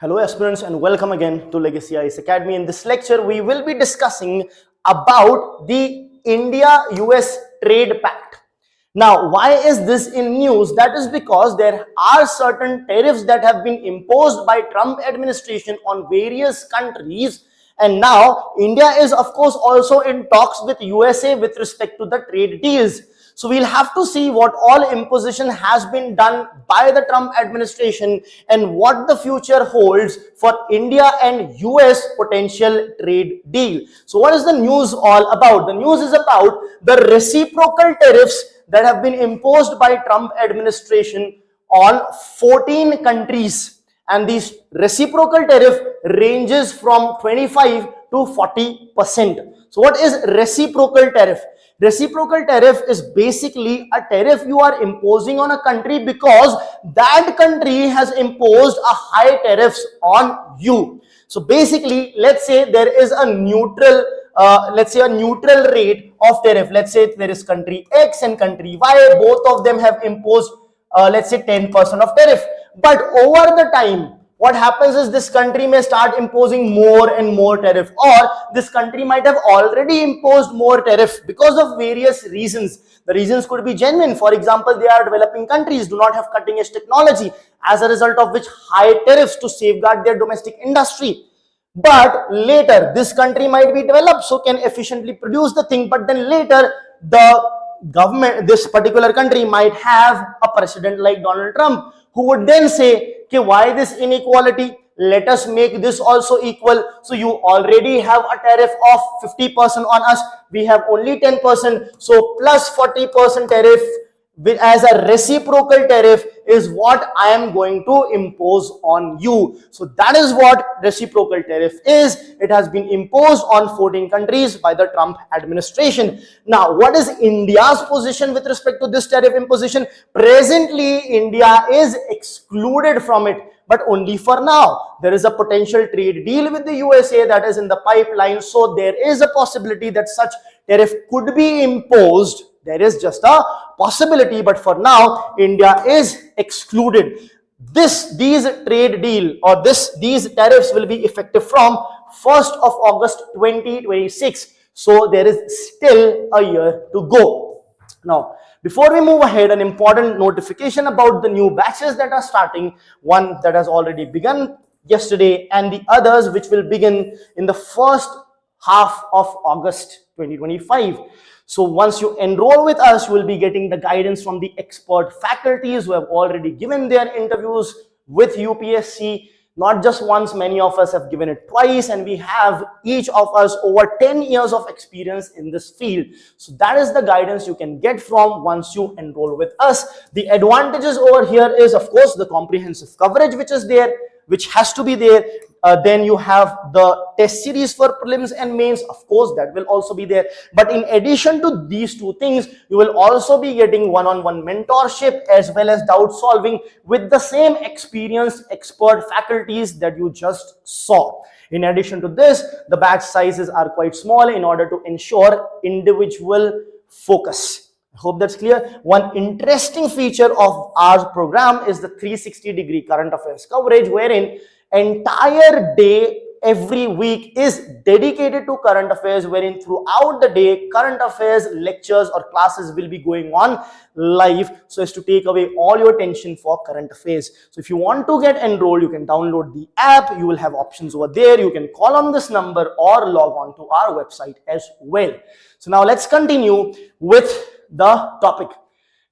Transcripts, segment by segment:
Hello aspirants and welcome again to Legacy IAS Academy. In this lecture, we will be discussing about the India-US Trade Pact. Now, why is this in news? That is because there are certain tariffs that have been imposed by Trump administration on various countries, and now India is of course also in talks with USA with respect to the trade deals. So we'll have to see what all imposition has been done by the Trump administration and what the future holds for India and US potential trade deal. So what is the news all about? The news is about the reciprocal tariffs that have been imposed by Trump administration on 14 countries, and these reciprocal tariff ranges from 25 to 40%. So what is reciprocal tariff? Reciprocal tariff is basically a tariff you are imposing on a country because that country has imposed a high tariffs on you. So basically, let's say there is a neutral rate of tariff. Let's say there is country X and country Y, both of them have imposed let's say 10% of tariff. But over the time, what happens is this country may start imposing more and more tariff, or this country might have already imposed more tariff because of various reasons. The reasons could be genuine. For example, they are developing countries, do not have cutting edge technology, as a result of which high tariffs to safeguard their domestic industry. But later, this country might be developed, so can efficiently produce the thing, but then later the government, this particular country might have a president like Donald Trump, who would then say, okay, why this inequality? Let us make this also equal. So you already have a tariff of 50% on us, we have only 10%, so plus 40% tariff as a reciprocal tariff is what I am going to impose on you. So that is what reciprocal tariff is. It has been imposed on 14 countries by the Trump administration. Now, what is India's position with respect to this tariff imposition? Presently, India is excluded from it, but only for now. There is a potential trade deal with the USA that is in the pipeline, so there is a possibility that such tariff could be imposed. There is just a possibility, but for now, India is excluded. These trade deal or these tariffs will be effective from 1st of August 2026. So there is still a year to go. Now, before we move ahead, an important notification about the new batches that are starting. One that has already begun yesterday, and the others which will begin in the first half of August 2025. So once you enroll with us, you will be getting the guidance from the expert faculties who have already given their interviews with UPSC. Not just once, many of us have given it twice, and we have each of us over 10 years of experience in this field. So that is the guidance you can get from once you enroll with us. The advantages over here is, of course, the comprehensive coverage which is there, which has to be there. Then you have the test series for prelims and mains, of course, that will also be there. But in addition to these two things, you will also be getting one-on-one mentorship as well as doubt solving with the same experienced expert faculties that you just saw. In addition to this, the batch sizes are quite small in order to ensure individual focus. I hope that's clear. One interesting feature of our program is the 360-degree current affairs coverage, wherein entire day every week is dedicated to current affairs, wherein throughout the day current affairs lectures or classes will be going on live, so as to take away all your attention for current affairs. So if you want to get enrolled, you can download the app. You will have options over there. You can call on this number or log on to our website as well. So now let's continue with the topic.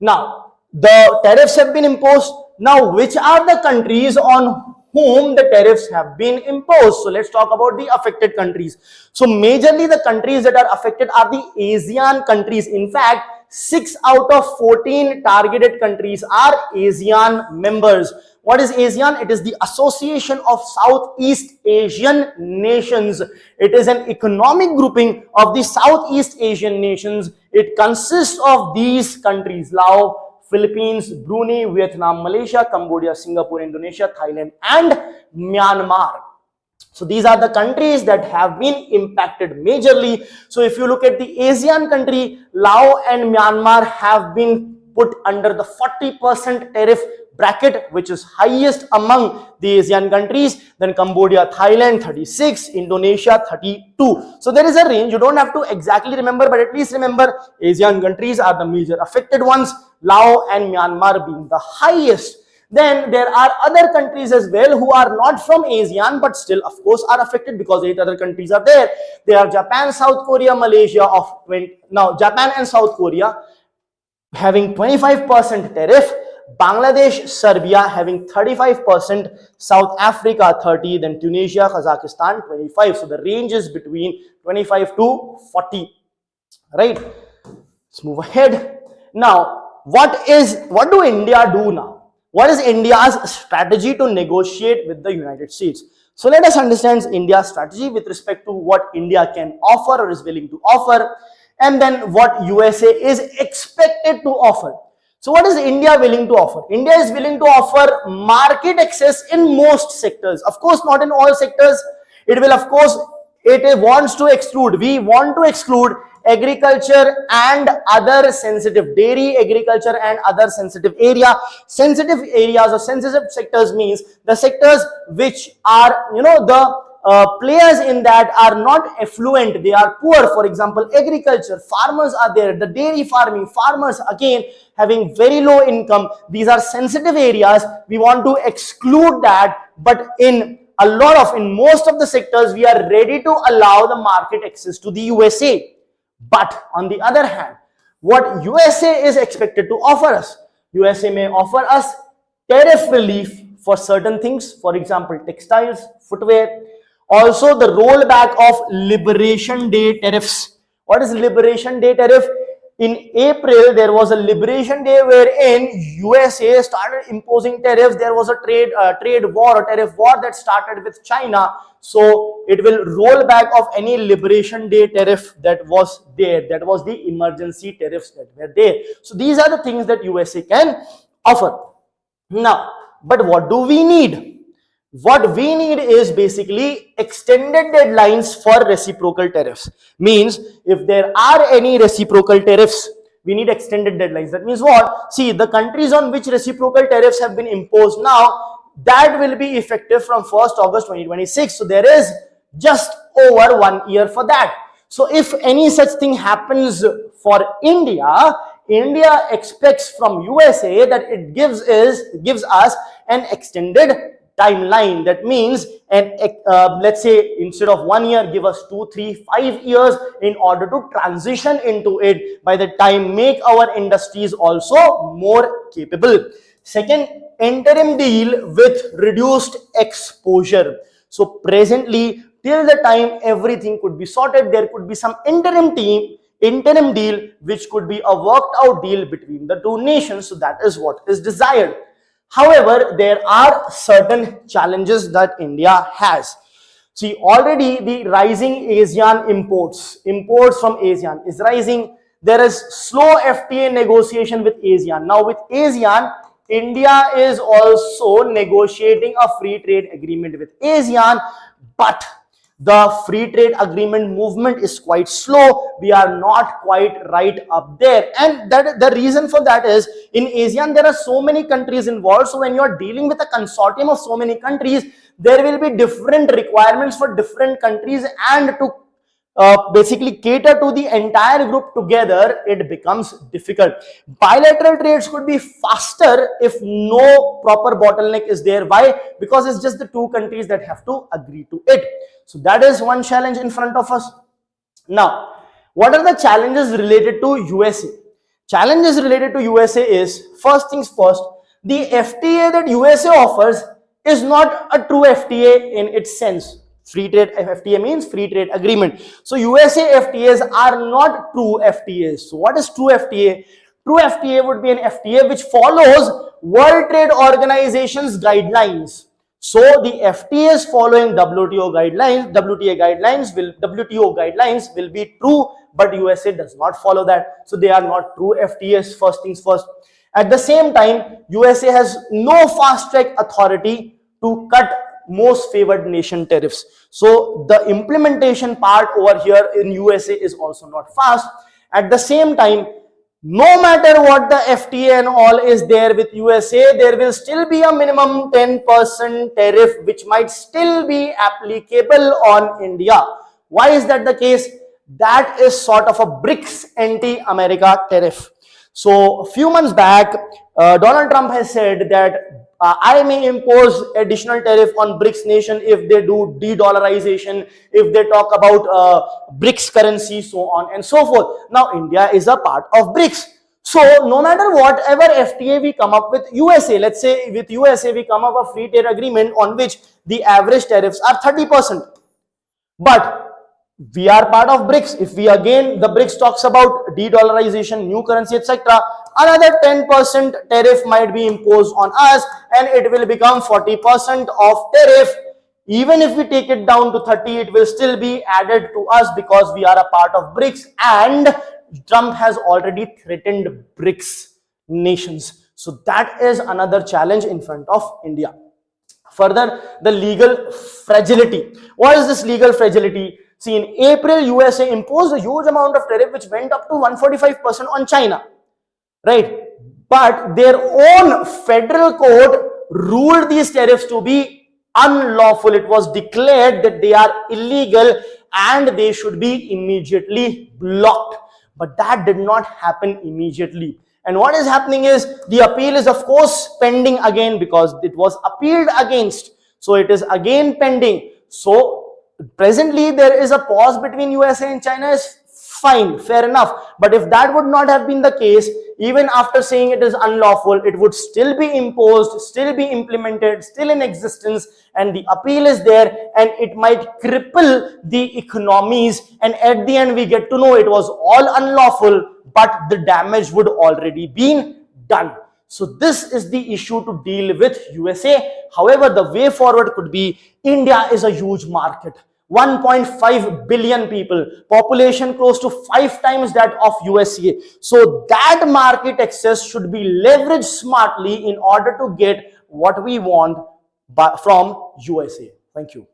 Now, the tariffs have been imposed. Now, which are the countries on whom the tariffs have been imposed? So let's talk about the affected countries. So majorly the countries that are affected are the ASEAN countries. In fact, 6 out of 14 targeted countries are ASEAN members. What is ASEAN? It is the Association of Southeast Asian Nations. It is an economic grouping of the Southeast Asian nations. It consists of these countries: Laos, Philippines, Brunei, Vietnam, Malaysia, Cambodia, Singapore, Indonesia, Thailand, and Myanmar. So these are the countries that have been impacted majorly. So if you look at the ASEAN country, Laos and Myanmar have been put under the 40% tariff bracket, which is highest among the ASEAN countries. Then Cambodia, Thailand 36, Indonesia 32. So there is a range. You don't have to exactly remember, but at least remember ASEAN countries are the major affected ones, Laos and Myanmar being the highest. Then there are other countries as well who are not from ASEAN but still of course are affected because 8 other countries are there. They are Japan, South Korea, Malaysia of 20. Now Japan and South Korea having 25% tariff, Bangladesh, Serbia having 35%, South Africa 30, then Tunisia, Kazakhstan 25. So the range is between 25 to 40, right? Let's move ahead. Now, what do India do now? What is India's strategy to negotiate with the United States? So let us understand India's strategy with respect to what India can offer or is willing to offer, and then what USA is expected to offer. So what is India willing to offer? India is willing to offer market access in most sectors. Of course, not in all sectors. It will, of course, it wants to exclude. We want to exclude agriculture and other sensitive, dairy, agriculture and other sensitive area. Sensitive areas or sensitive sectors means the sectors which are, the players in that are not affluent, they are poor. For example, agriculture, farmers are there, the dairy farming, farmers again having very low income. These are sensitive areas. We want to exclude that, but in most of the sectors, we are ready to allow the market access to the USA. But on the other hand, what USA is expected to offer us? USA may offer us tariff relief for certain things, for example, textiles, footwear. Also, the rollback of Liberation Day tariffs. What is Liberation Day tariff? In April, there was a Liberation Day wherein USA started imposing tariffs. There was a trade war, a tariff war that started with China. So it will roll back of any Liberation Day tariff that was there. That was the emergency tariffs that were there. So these are the things that USA can offer. Now, but what do we need? What we need is basically extended deadlines for reciprocal tariffs. Means if there are any reciprocal tariffs, we need extended deadlines. That means what? See, the countries on which reciprocal tariffs have been imposed now, that will be effective from 1st August 2026. So there is just over 1 year for that. So if any such thing happens for India, India expects from USA that it gives us an extended timeline. That means, and let's say instead of 1 year, give us 2, 3, 5 years in order to transition into it. By the time, make our industries also more capable. Second, interim deal with reduced exposure. So presently, till the time everything could be sorted, there could be some interim deal which could be a worked out deal between the two nations. So that is what is desired. However, there are certain challenges that India has. See, already the rising ASEAN imports from ASEAN is rising. There is slow FTA negotiation with ASEAN. Now with ASEAN, India is also negotiating a free trade agreement with ASEAN, but the free trade agreement movement is quite slow. We are not quite right up there, and that the reason for that is in ASEAN there are so many countries involved. So when you are dealing with a consortium of so many countries, there will be different requirements for different countries, and to basically cater to the entire group together, it becomes difficult. Bilateral trades could be faster if no proper bottleneck is there. Why? Because it's just the two countries that have to agree to it. So that is one challenge in front of us. Now, what are the challenges related to USA? Challenges related to USA is, first things first, the FTA that USA offers is not a true FTA in its sense. Free trade FTA means free trade agreement. So USA FTAs are not true FTAs. So what is true FTA? True FTA would be an FTA which follows World Trade Organization's guidelines. So the FTAs following WTO guidelines will be true, but USA does not follow that. So they are not true FTAs, first things first. At the same time, USA has no fast track authority to cut most favored nation tariffs. So the implementation part over here in USA is also not fast. At the same time, no matter what the FTA and all is there with USA, there will still be a minimum 10% tariff which might still be applicable on India. Why is that the case? That is sort of a BRICS anti-America tariff. So a few months back, Donald Trump has said that I may impose additional tariff on BRICS nation if they do de-dollarization, if they talk about BRICS currency, so on and so forth. Now, India is a part of BRICS. So, no matter whatever FTA we come up with USA, let's say with USA we come up a free trade agreement on which the average tariffs are 30%. But we are part of BRICS. If we again, the BRICS talks about de-dollarization, new currency, etc., another 10% tariff might be imposed on us and it will become 40% of tariff. Even if we take it down to 30, it will still be added to us because we are a part of BRICS, and Trump has already threatened BRICS nations. So that is another challenge in front of India. Further, the legal fragility. What is this legal fragility? See, in April, USA imposed a huge amount of tariff which went up to 145% on China, right? But their own federal court ruled these tariffs to be unlawful. It was declared that they are illegal and they should be immediately blocked. But that did not happen immediately. And what is happening is the appeal is of course pending again because it was appealed against. So it is again pending. So presently there is a pause between USA and China is fine, fair enough. But if that would not have been the case, even after saying it is unlawful, it would still be imposed, still be implemented, still in existence, and the appeal is there, and it might cripple the economies, and at the end we get to know it was all unlawful, but the damage would already been done. So this is the issue to deal with USA. However, the way forward could be, India is a huge market. 1.5 billion people, population close to 5 times that of USA. So that market access should be leveraged smartly in order to get what we want from USA. Thank you.